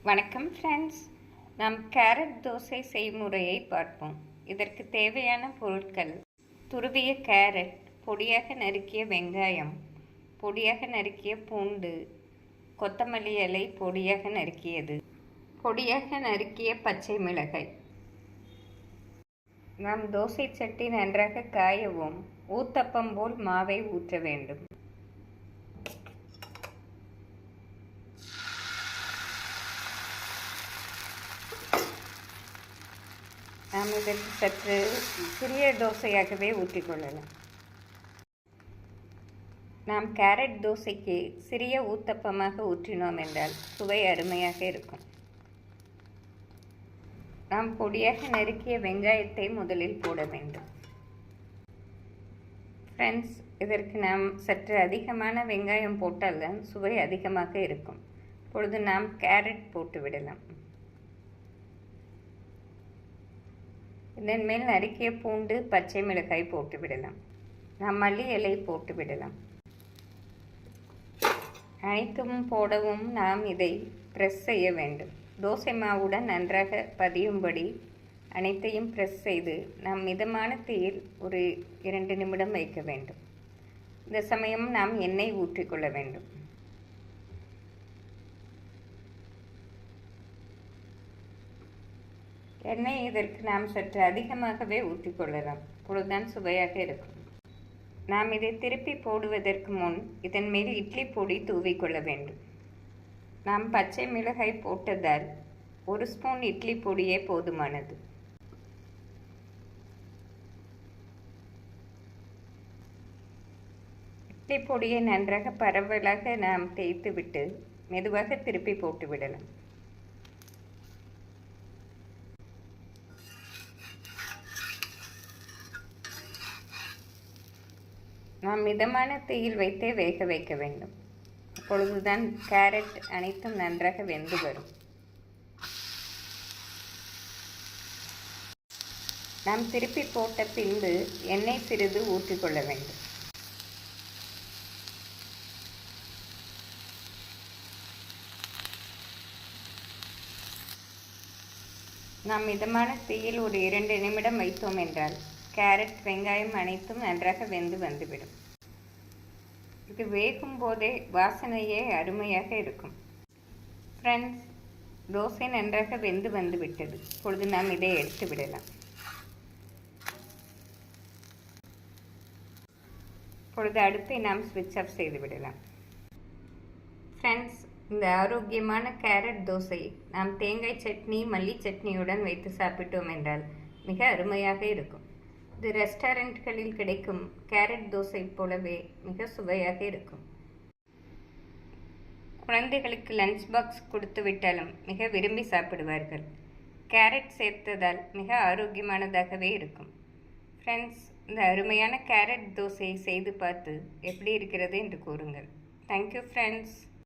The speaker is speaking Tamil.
வணக்கம் ஃப்ரெண்ட்ஸ். நாம் கேரட் தோசை செய்முறையை பார்ப்போம். இதற்கு தேவையான பொருட்கள்: துருவிய கேரட், பொடியாக நறுக்கிய வெங்காயம், பொடியாக நறுக்கிய பூண்டு, கொத்தமல்லி இலை பொடியாக நறுக்கியது, பொடியாக நறுக்கிய பச்சை மிளகாய். நாம் தோசை சட்டி நன்றாக காயவும் ஊத்தப்பம் போல் மாவை ஊற்ற வேண்டும். நாம் இதற்கு சற்று சிறிய தோசையாகவே ஊற்றிக்கொள்ளலாம். நாம் கேரட் தோசைக்கு சிறிய ஊத்தப்பமாக ஊற்றினோம் என்றால் சுவை அருமையாக இருக்கும். நாம் பொடியாக நறுக்கிய வெங்காயத்தை முதலில் போட வேண்டும். ஃப்ரெண்ட்ஸ், இதற்கு நாம் சற்று அதிகமான வெங்காயம் போட்டால்தான் சுவை அதிகமாக இருக்கும். இப்பொழுது நாம் கேரட் போட்டு விடலாம். இதன் மேல் நறுக்கிய பூண்டு, பச்சை மிளகாய் போட்டு விடலாம். நாம் மல்லி இலை போட்டு விடலாம். அனைத்தும் போடவும் நாம் இதை ப்ரெஸ் செய்ய வேண்டும். தோசை மாவுடன் நன்றாக பதியும்படி அனைத்தையும் ப்ரெஸ் செய்து நாம் மிதமான தீயில் ஒரு 2 நிமிடம் வைக்க வேண்டும். இந்த சமயம் நாம் எண்ணெய் ஊற்றிக்கொள்ள வேண்டும். எண்ணெய் இதற்கு நாம் சற்று அதிகமாகவே ஊற்றிக்கொள்ளலாம். அப்பொழுதுதான் சுவையாக இருக்கும். நாம் இதை திருப்பி போடுவதற்கு முன் இதன் மேல் இட்லி பொடி தூவிக்கொள்ள வேண்டும். நாம் பச்சை மிளகாய் போட்டதால் 1 ஸ்பூன் இட்லி பொடியே போதுமானது. இட்லி பொடியை நன்றாக பரவலாக நாம் தேய்த்துவிட்டு மெதுவாக திருப்பி போட்டு விடலாம். நாம் மிதமான தீயில் வைத்தே வேக வைக்க வேண்டும். அப்பொழுதுதான் கேரட் அனைத்தும் நன்றாக வெந்து வரும். நாம் திருப்பி போட்ட பின்பு எண்ணெய் சிறிது ஊற்றிக்கொள்ள வேண்டும். நாம் மிதமான தீயில் ஒரு 2 நிமிடம் வைத்தோம் என்றால் கேரட், வெங்காயம் அனைத்தும் நன்றாக வெந்து வந்துவிடும். இது வேகும் போதே வாசனையே அருமையாக இருக்கும். ஃப்ரெண்ட்ஸ், தோசை நன்றாக வெந்து வந்துவிட்டது. இப்பொழுது நாம் இதை எடுத்து விடலாம். இப்பொழுது அடுப்பை நாம் ஸ்விட்ச் ஆஃப் செய்து விடலாம். ஃப்ரெண்ட்ஸ், இந்த ஆரோக்கியமான கேரட் தோசை நாம் தேங்காய் சட்னி, மல்லி சட்னியுடன் வைத்து சாப்பிட்டோம் என்றால் மிக அருமையாக இருக்கும். இது ரெஸ்டாரண்ட்களில் கிடைக்கும் கேரட் தோசை போலவே மிக சுவையாக இருக்கும். குழந்தைகளுக்கு லஞ்ச் பாக்ஸ் கொடுத்து விட்டாலும் மிக விரும்பி சாப்பிடுவார்கள். கேரட் சேர்த்ததால் மிக ஆரோக்கியமானதாகவே இருக்கும். ஃப்ரெண்ட்ஸ், இந்த அருமையான கேரட் தோசையை செய்து பார்த்து எப்படி இருக்கிறது என்று கூறுங்கள். Thank you friends.